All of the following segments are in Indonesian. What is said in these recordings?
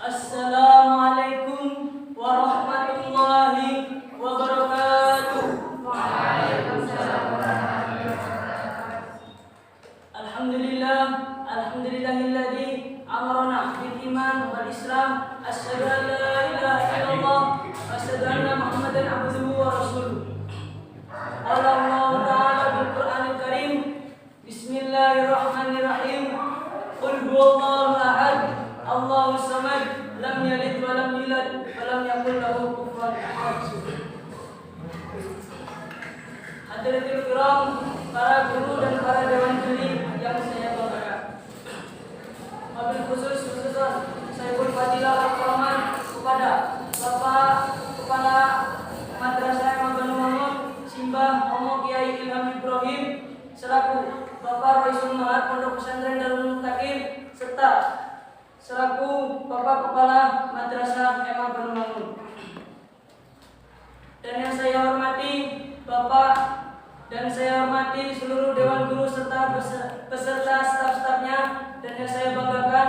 Assalamualaikum warahmatullahi wabarakatuh. Waalaikumsalam warahmatullahi wabarakatuh. Alhamdulillahilladzi amarna bil iman wal islam. Asyhadu an la ilaha illallah wa asyhadu anna Muhammadan abduhu wa rasuluh. Qala Allah Ta'ala bil Qur'anil Karim. Bismillahirrahmanirrahim. Qul huwallahu ahad. Allahus samad. Lam yalid wa lam yulad wa lam yakul lahu kufuwan ahad. Hadirin kiram, para guru dan para dewan juri yang saya banggakan. Wabil khusus saya pun fadilah al-Rahman kepada Bapak Kepala Madrasah Imam Banu Mahmud Simbah Omo Kiai Ilham Ibrahim selaku Bapak Waisul Mahat Pondok Pesantren Darul Muttaqin serta selaku Bapak Kepala Madrasah Imam Banu Mahmud. Dan yang saya hormati Bapak dan saya hormati seluruh dewan guru serta beserta staf-stafnya, dan yang saya banggakan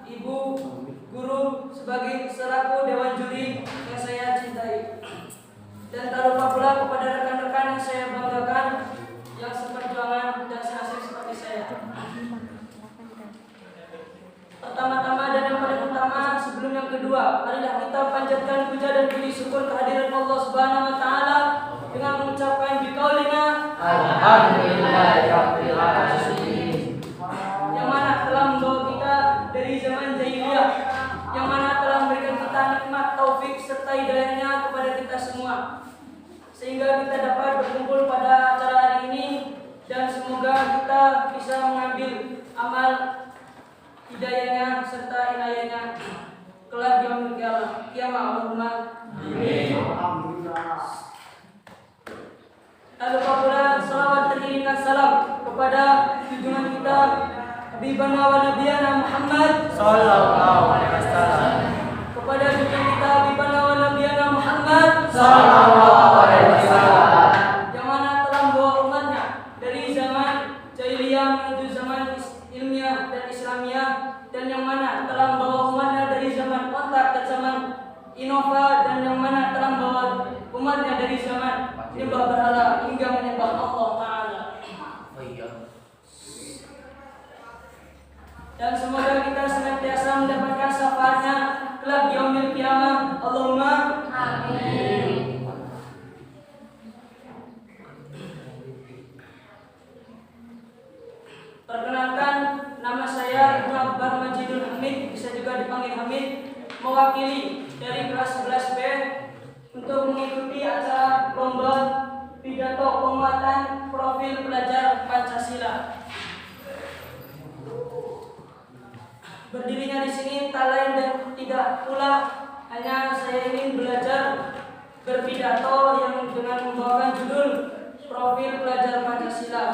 Ibu Guru sebagai selaku dewan juri yang saya cintai. Dan tak lupa pula kepada rekan-rekan yang saya banggakan yang seperjuangan dan senasib seperti saya. Pertama-tama dan yang paling utama sebelum yang kedua, marilah kita panjatkan puja dan puji syukur kehadiran Allah Subhanahu wa taala dengan mengucapkan biqaulina Alhamdulillahirabbil alamin. Yang mana telah membawa kita dari zaman jahiliyah, yang mana telah memberikan kita nikmat taufik serta hidayahnya kepada kita semua, sehingga kita dapat berkumpul pada acara hari ini, dan semoga kita bisa mengambil amal hidayahnya serta inayahnya kelak di yaumil qiyamah. Allahumma amin. Lalu pula salawat teriringan salam kepada junjungan kita Habibana wa Nabiyana Muhammad Sallallahu alaihi wasallam. kepada junjungan kita Habibana wa Nabiyana Muhammad Sallallahu alaihi wasallam. yang mana telah membawa umatnya dari zaman jahiliyah menuju zaman ilmiah dan Islamiyah, dan yang mana telah membawa umatnya dari zaman kontak ke zaman Innova, dan yang mana telah membawa umatnya dari zaman menyembah berhala hingga menyembah Allah Ta'ala. Dan semoga kita senantiasa mendapatkan syafaatnya kelak di yaumil qiyamah. Allahumma Amin. Perkenalkan, nama saya Ibnu Akbar Majidul Hamid, bisa juga dipanggil Hamid, mewakili dari kelas 11B untuk mengikuti acara lomba pidato penguatan profil pelajar Pancasila. Berdirinya di sini tak lain dan tidak pula hanya saya ingin belajar berpidato yang dengan membawakan judul profil pelajar Pancasila.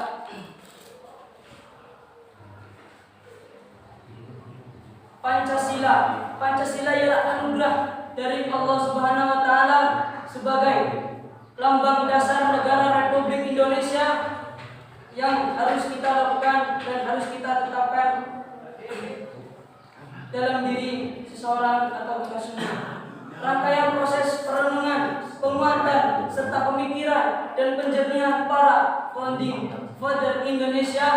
Pancasila ialah anugerah dari Allah Subhanahu wa taala sebagai lambang dasar negara Republik Indonesia yang harus kita lakukan dan harus kita tetapkan dalam diri seseorang atau kita semua. Rangkaian proses perenungan, penguatan serta pemikiran dan penjernihan para founding father Indonesia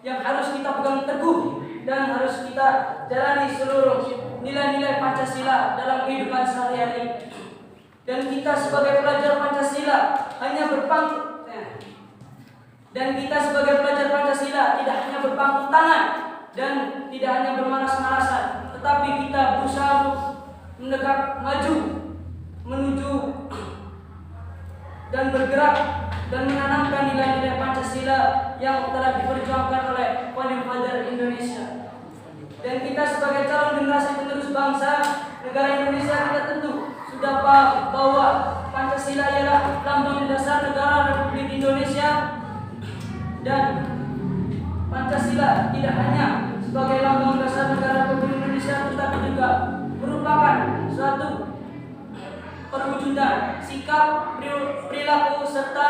yang harus kita pegang teguh dan harus kita jalani seluruh nilai-nilai Pancasila dalam kehidupan sehari-hari. Dan kita sebagai pelajar Pancasila hanya berpangku tidak hanya berpangku tangan dan tidak hanya bermalas-malasan, tetapi kita berusaha mendekat maju menuju dan bergerak dan menanamkan nilai-nilai Pancasila yang telah diperjuangkan oleh founding father Indonesia. Dan kita sebagai calon generasi penerus bangsa negara Indonesia, kita tentu sudah paham bahwa Pancasila ialah lambang dasar negara Republik Indonesia, dan Pancasila tidak hanya sebagai lambang dasar negara Republik Indonesia, tetapi juga merupakan suatu perwujudan sikap, perilaku serta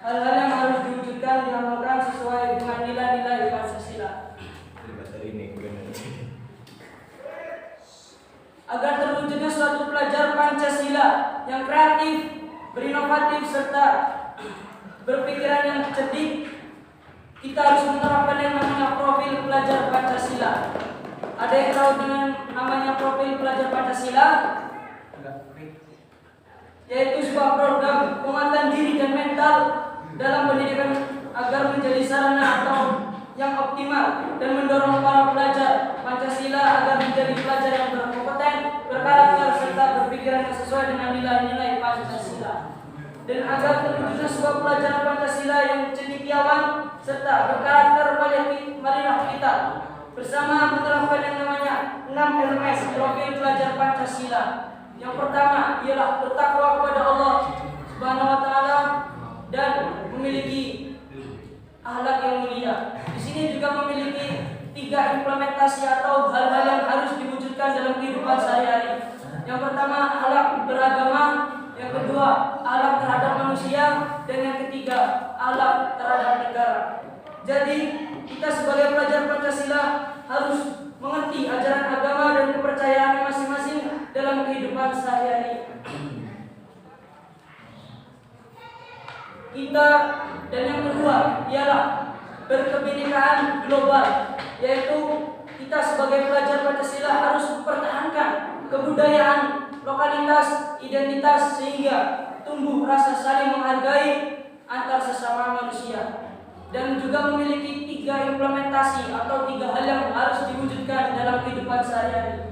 hal-hal yang harus diwujudkan diamalkan sesuai dengan nilai-nilai Pancasila. agar terwujudnya suatu pelajar Pancasila yang kreatif, berinovatif, serta berpikiran yang cerdik, kita harus menerapkan yang namanya profil pelajar Pancasila. Ada yang tahu dengan namanya profil pelajar Pancasila? Yaitu sebuah program penguatan diri dan mental dalam pendidikan agar menjadi sarana atau yang optimal dan mendorong para pelajar Pancasila agar menjadi pelajar yang berkompeten, berkarakter, serta berpikiran yang sesuai dengan nilai-nilai Pancasila. Dan agar terwujudnya sebuah pelajar Pancasila yang cendekiawan serta berkarakter, marilah kita bersama menerapkan yang namanya 6 elemen profil pelajar Pancasila. Yang pertama ialah bertakwa kepada Allah Subhanahu wa taala dan memiliki akhlak yang mulia. Di sini juga memiliki 3 implementasi atau hal-hal yang harus diwujudkan dalam kehidupan sehari-hari. Yang pertama, akhlak beragama, yang kedua, akhlak terhadap manusia, dan yang ketiga, akhlak terhadap negara. Jadi, kita sebagai pelajar Pancasila harus mengerti ajaran agama dan kepercayaan masing-masing dalam kehidupan sehari-hari. Kita dan yang kedua ialah berkebinekaan global, yaitu kita sebagai pelajar Pancasila harus mempertahankan kebudayaan lokalitas, identitas sehingga tumbuh rasa saling menghargai antar sesama manusia. Dan juga memiliki 3 implementasi atau 3 hal yang harus diwujudkan dalam kehidupan sehari-hari.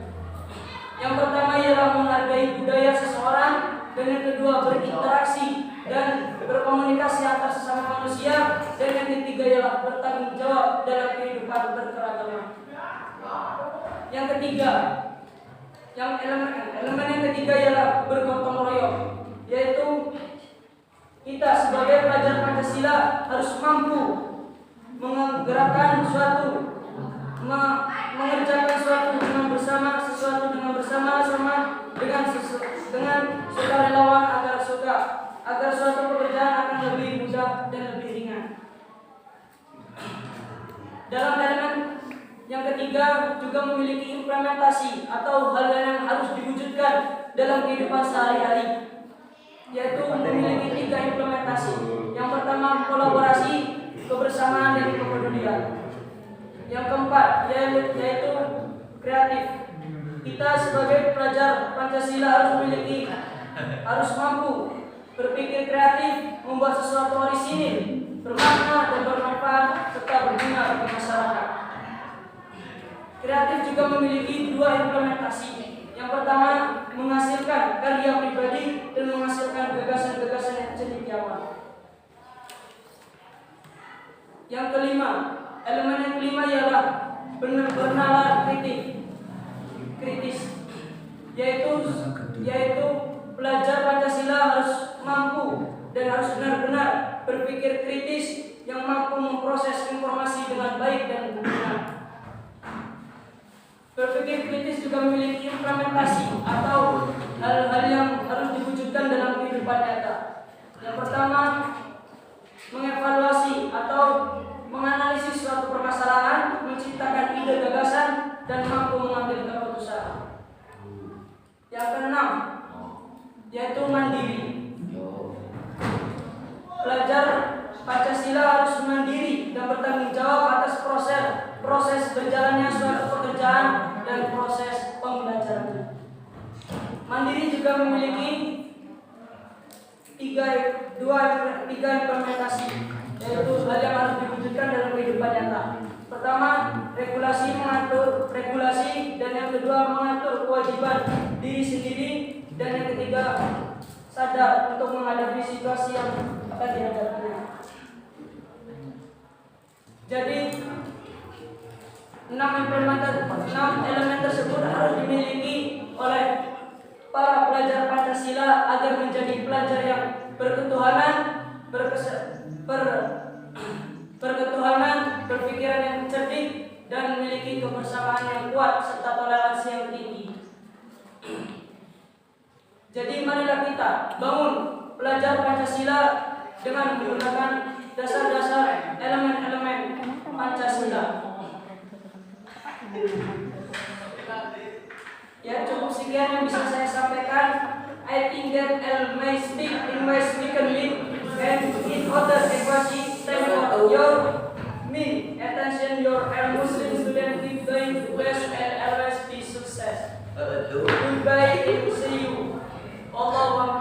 Yang pertama ialah menghargai budaya seseorang, dan yang kedua berinteraksi dan berkomunikasi antar sesama manusia, dan yang ketiga ialah bertanggung jawab dalam kehidupan berkeragaman. Yang ketiga, elemen yang ketiga ialah bergotong royong, yaitu kita sebagai pelajar Pancasila harus mampu menggerakkan suatu, mengerjakan suatu dengan bersama, sesuatu dengan bersama-sama dengan sukarelawan agar suatu pekerjaan akan lebih mudah dan lebih ringan. Dalam elemen yang ketiga juga memiliki implementasi atau hal yang harus diwujudkan dalam kehidupan sehari-hari, yaitu memiliki 3 implementasi. Yang pertama, kolaborasi, kebersamaan, dan kepedulian. Yang keempat yaitu kreatif. Kita sebagai pelajar Pancasila harus mampu berpikir kreatif, membuat sesuatu orisinil, bermakna dan bermanfaat serta berguna bagi masyarakat. Kreatif juga memiliki 2 implementasi. Yang pertama, menghasilkan karya pribadi dan menghasilkan gagasan-gagasan yang cendekiawan. Yang kelima, elemen yang kelima ialah bernalar kritis, yaitu pelajar Pancasila harus mampu dan harus benar-benar berpikir kritis yang mampu memproses informasi dengan baik dan benar. Berpikir kritis juga memiliki implementasi atau hal-hal yang harus diwujudkan dalam kehidupan nyata. Yang pertama, mengevaluasi atau menganalisis suatu permasalahan, menciptakan ide gagasan, dan mampu mengambil keputusan. Yang keenam, yaitu mandiri. Pelajar Pancasila harus mandiri dan bertanggung jawab atas proses berjalannya suatu pekerjaan dan proses pembelajaran. Mandiri juga memiliki 3 implementasi, yaitu hal yang harus diwujudkan dalam kehidupan nyata. Pertama, mengatur regulasi, dan yang kedua mengatur kewajiban diri sendiri, dan yang ketiga sadar untuk menghadapi situasi yang akan dihadapinya. Jadi 6 elemen tersebut harus dimiliki oleh para pelajar Pancasila agar menjadi pelajar yang berketuhanan, berpikiran yang cerdik, dan memiliki kebersamaan yang kuat serta toleransi yang tinggi. Jadi marilah kita bangun pelajar Pancasila dengan menggunakan dasar-dasar elemen-elemen Pancasila. Ya cukup sekian yang bisa saya sampaikan. I think that I may speak in my spoken week and in other language. Thank your me attention. Your Muslim student keep doing best and always be success. Goodbye. See you. Allah